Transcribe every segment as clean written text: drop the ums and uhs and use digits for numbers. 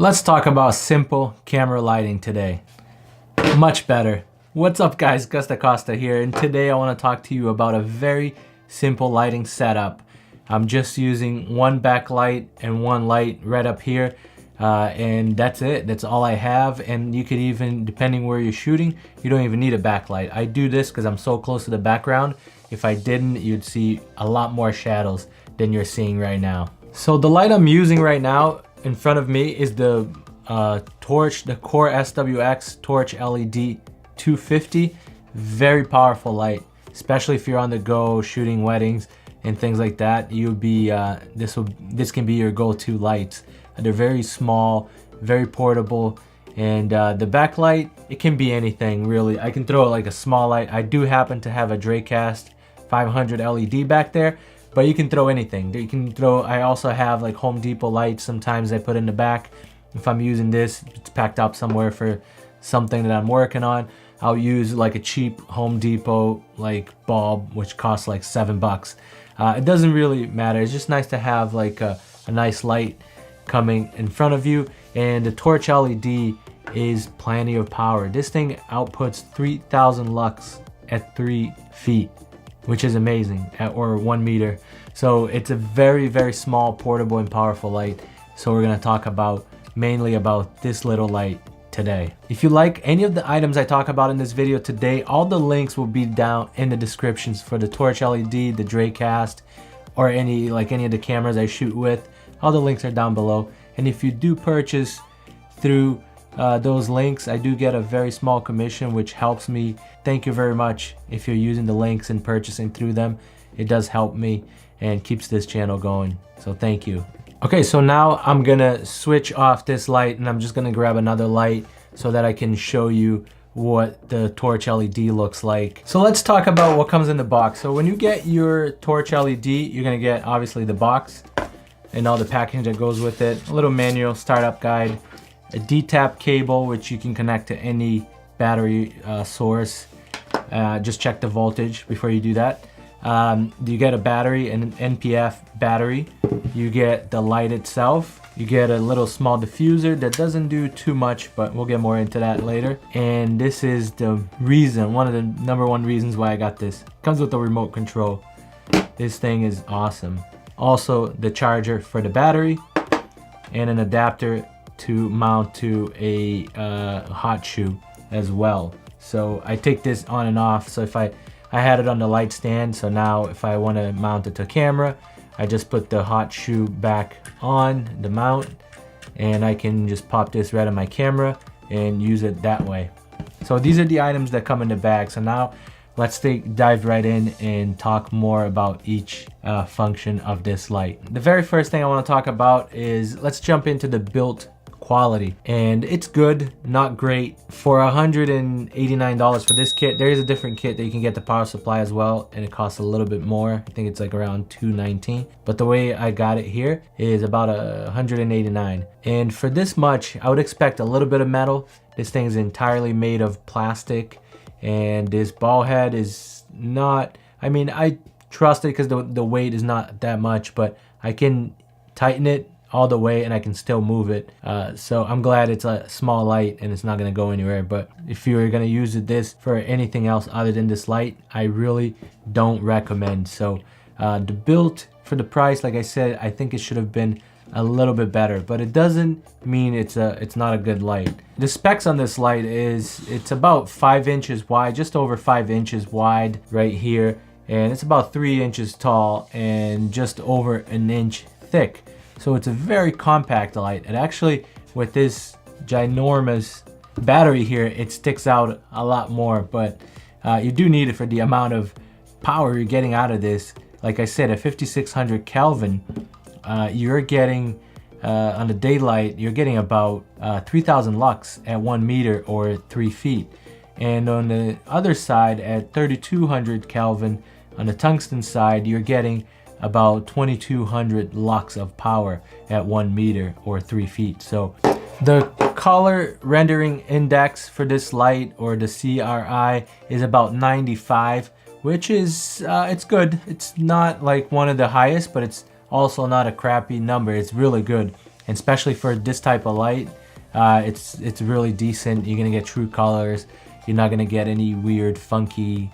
Let's talk about simple camera lighting today. Much better. What's up guys, Gus Costa here, and today I want to talk to you about a very simple lighting setup. I'm just using one backlight and one light right up here, and that's it. That's all I have. And you could even, depending where you're shooting, you don't even need a backlight. I do this because I'm so close to the background. If I didn't, you'd see a lot more shadows than you're seeing right now. So the light I'm using right now in front of me is the Core SWX TorchLED 250. Very powerful light, especially if you're on the go shooting weddings and things like that. You'll be this can be your go-to lights. They're very small, very portable, and the backlight, it can be anything really. I can throw like a small light. I do happen to have a Dracast 500 LED back there, but you can throw anything. You can throw. I also have like Home Depot lights. Sometimes I put in the back. If I'm using this, it's packed up somewhere for something that I'm working on, I'll use like a cheap Home Depot like bulb, which costs like $7. It doesn't really matter. It's just nice to have like a nice light coming in front of you. And the Torch LED is plenty of power. This thing outputs 3000 lux at 3 feet, which is amazing, or 1 meter. So it's a very, very small, portable, and powerful light. So we're gonna talk mainly about this little light today. If you like any of the items I talk about in this video today, all the links will be down in the descriptions for the Torch LED, the Dracast, or any of the cameras I shoot with. All the links are down below. And if you do purchase through those links, I do get a very small commission, which helps me. Thank you very much if you're using the links and purchasing through them. It does help me and keeps this channel going, so thank you. Okay, so now I'm gonna switch off this light and I'm just gonna grab another light so that I can show you what the Torch LED looks like. So let's talk about what comes in the box. So when you get your Torch LED, you're gonna get obviously the box and all the packaging that goes with it, a little manual, startup guide, a D-tap cable which you can connect to any battery source. Just check the voltage before you do that. You get a battery, an NPF battery. You get the light itself. You get a little small diffuser that doesn't do too much, but we'll get more into that later. And this is the reason, one of the #1 reasons why I got this. It comes with a remote control. This thing is awesome. Also the charger for the battery and an adapter to mount to a hot shoe as well. So I take this on and off. So if I had it on the light stand, so now if I want to mount it to camera, I just put the hot shoe back on the mount and I can just pop this right on my camera and use it that way. So these are the items that come in the bag. So now let's dive right in and talk more about each function of this light. The very first thing I want to talk about is, let's jump into the built quality. And it's good, not great. For $189 for this kit, there is a different kit that you can get the power supply as well, and it costs a little bit more. I think it's like around $219, but the way I got it here is about $189. And for this much, I would expect a little bit of metal. This thing is entirely made of plastic, and this ball head is not, I mean, I trust it because the weight is not that much, but I can tighten it all the way and I can still move it. So I'm glad it's a small light and it's not going to go anywhere. But if you're going to use this for anything else other than this light, I really don't recommend. So the build for the price, like I said, I think it should have been a little bit better, but it doesn't mean it's not a good light. The specs on this light is, it's about 5 inches wide, just over 5 inches wide right here, and it's about 3 inches tall and just over an inch thick. So it's a very compact light. And actually, with this ginormous battery here, it sticks out a lot more, but you do need it for the amount of power you're getting out of this. Like I said, at 5600 Kelvin, you're getting, on the daylight, you're getting about 3000 lux at 1 meter or 3 feet. And on the other side, at 3200 Kelvin, on the tungsten side, you're getting about 2200 lux of power at 1 meter or 3 feet. So the color rendering index for this light, or the CRI, is about 95, which is it's good. It's not like one of the highest, but it's also not a crappy number. It's really good. and especially for this type of light, it's really decent. You're gonna get true colors. You're not gonna get any weird, funky,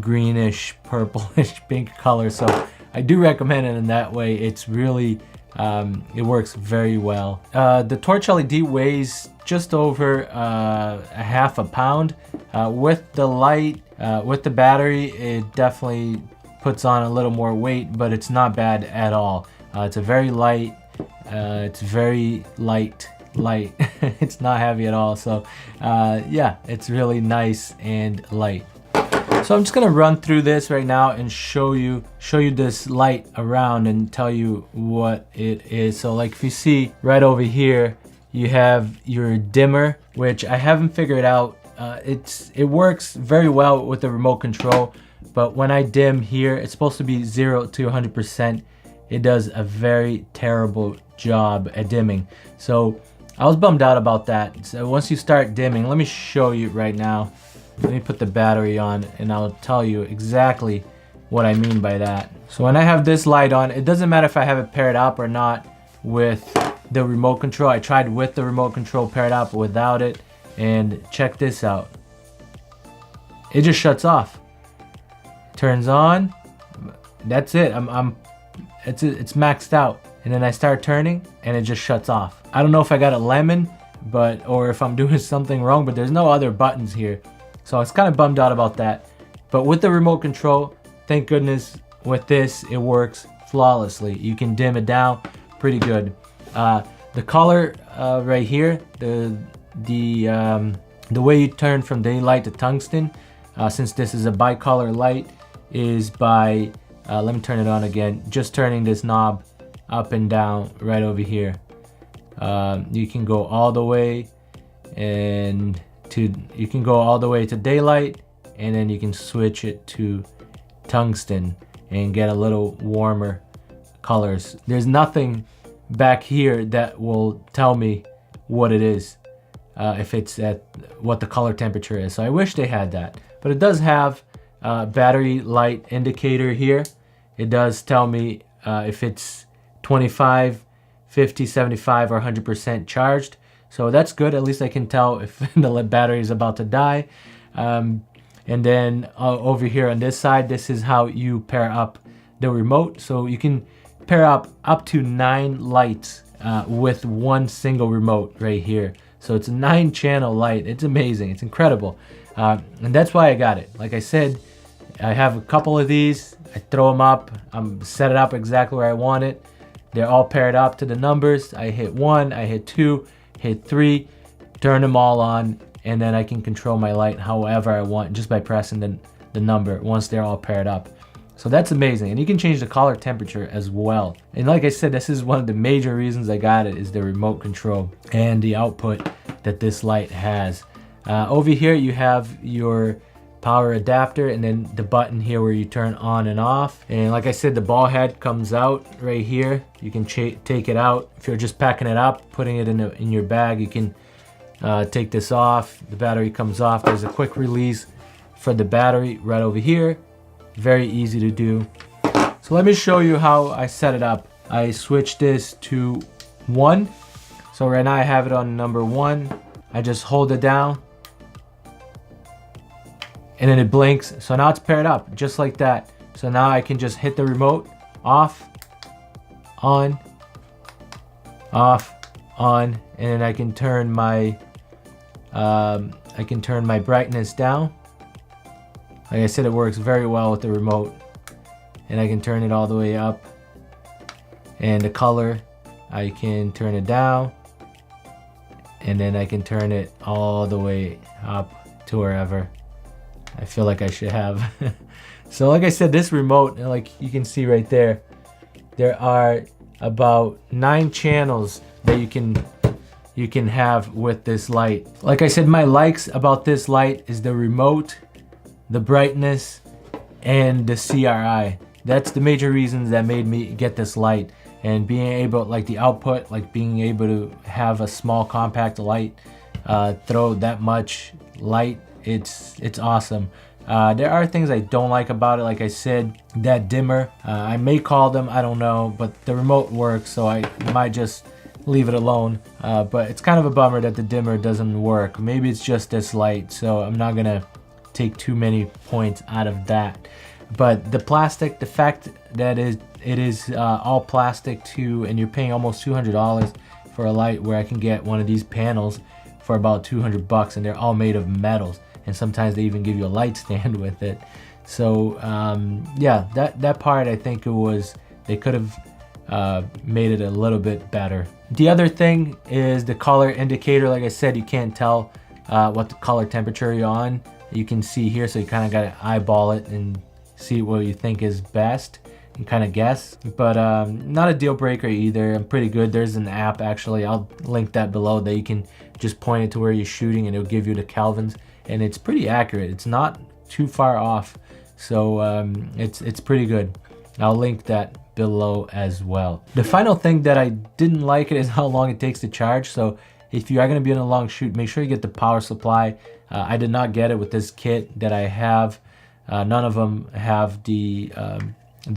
greenish, purplish, pink color. So I do recommend it in that way. It's really, it works very well. The Torch LED weighs just over a half a pound. With the light, with the battery, it definitely puts on a little more weight, but it's not bad at all. It's a very light, it's very light. It's not heavy at all. So yeah, it's really nice and light. So I'm just gonna run through this right now and show you this light around and tell you what it is. So like if you see right over here, you have your dimmer, which I haven't figured out. It works very well with the remote control, but when I dim here, it's supposed to be 0 to 100%. It does a very terrible job at dimming. So I was bummed out about that. So once you start dimming, let me show you right now. Let me put the battery on and I'll tell you exactly what I mean by that. So when I have this light on, it doesn't matter if I have it paired up or not with the remote control. I tried with the remote control paired up, without it, and check this out. It just shuts off. Turns on. That's it. It's maxed out. And then I start turning and it just shuts off. I don't know if I got a lemon, or if I'm doing something wrong, but there's no other buttons here. So I was kind of bummed out about that. But with the remote control, thank goodness, with this, it works flawlessly. You can dim it down pretty good. The color right here, the way you turn from daylight to tungsten, since this is a bicolor light, is by, let me turn it on again, just turning this knob up and down right over here. You can go all the way to daylight, and then you can switch it to tungsten and get a little warmer colors. There's nothing back here that will tell me what it is, if it's at what the color temperature is. So I wish they had that, but it does have a battery light indicator here. It does tell me if it's 25, 50, 75, or 100% charged. So that's good. At least I can tell if the battery is about to die. And then over here on this side, this is how you pair up the remote. So you can pair up to 9 lights with one single remote right here. So it's a 9-channel light. It's amazing. It's incredible. And that's why I got it. Like I said, I have a couple of these. I throw them up. Set it up exactly where I want it. They're all paired up to the numbers. I hit 1, I hit 2, hit 3, turn them all on, and then I can control my light however I want just by pressing the number once they're all paired up. So that's amazing. And you can change the color temperature as well. And like I said, this is one of the major reasons I got it, is the remote control and the output that this light has. Over here you have your power adapter, and then the button here where you turn on and off. And like I said, the ball head comes out right here. You can take it out. If you're just packing it up, putting it in your bag, you can take this off. The battery comes off. There's a quick release for the battery right over here. Very easy to do. So let me show you how I set it up. I switched this to 1. So right now I have it on number 1. I just hold it down, and then it blinks. So now it's paired up just like that. So now I can just hit the remote, off, on, and then I can turn my brightness down. Like I said, it works very well with the remote, and I can turn it all the way up. And the color, I can turn it down, and then I can turn it all the way up to wherever I feel like I should have. So like I said, this remote, like you can see right there, there are about 9 channels that you can have with this light. Like I said, my likes about this light is the remote, the brightness, and the CRI. That's the major reasons that made me get this light. And being able, like the output, like being able to have a small compact light throw that much light, it's awesome. There are things I don't like about it. Like I said, that dimmer, I may call them, I don't know, but the remote works, so I might just leave it alone. But it's kind of a bummer that the dimmer doesn't work. Maybe it's just this light, so I'm not gonna take too many points out of that. But the plastic, the fact that it is all plastic too, and you're paying almost $200 for a light, where I can get one of these panels for about 200 bucks, and they're all made of metals, and sometimes they even give you a light stand with it. So yeah, that part, I think they could have made it a little bit better. The other thing is the color indicator. Like I said, you can't tell what the color temperature you're on. You can see here, so you kind of got to eyeball it and see what you think is best and kind of guess. But not a deal breaker either. I'm pretty good. There's an app, actually, I'll link that below, that you can just point it to where you're shooting and it'll give you the kelvins, and it's pretty accurate. It's not too far off, so it's pretty good. I'll link that below as well. The final thing that I didn't like is how long it takes to charge. So if you are going to be on a long shoot, make sure you get the power supply. I did not get it with this kit that I have. None of them have the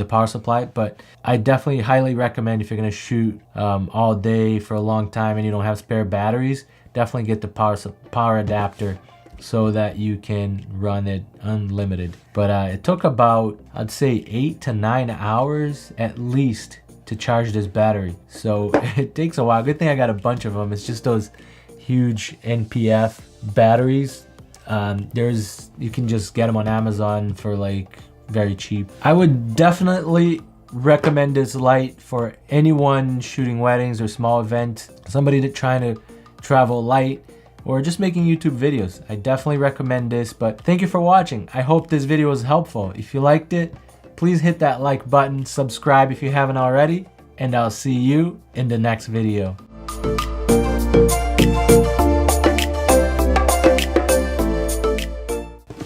power supply, but I definitely highly recommend, if you're going to shoot all day for a long time and you don't have spare batteries, definitely get the power adapter so that you can run it unlimited. But it took about, I'd say, 8 to 9 hours at least to charge this battery, so it takes a while. Good thing I got a bunch of them. It's just those huge NPF batteries. You can just get them on Amazon for like very cheap. I would definitely recommend this light for anyone shooting weddings or small events, somebody that trying to travel light, or just making YouTube videos. I definitely recommend this. But thank you for watching. I hope this video was helpful. If you liked it, please hit that like button, subscribe if you haven't already, and I'll see you in the next video.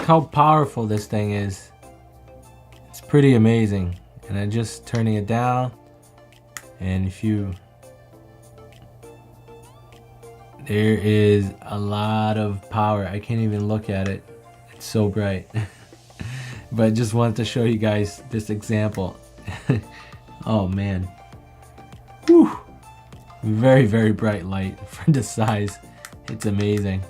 How powerful this thing is. It's pretty amazing. And I'm just turning it down, and there is a lot of power. I can't even look at it. It's so bright. But I just wanted to show you guys this example. Oh man. Whew. Very, very bright light for the size. It's amazing.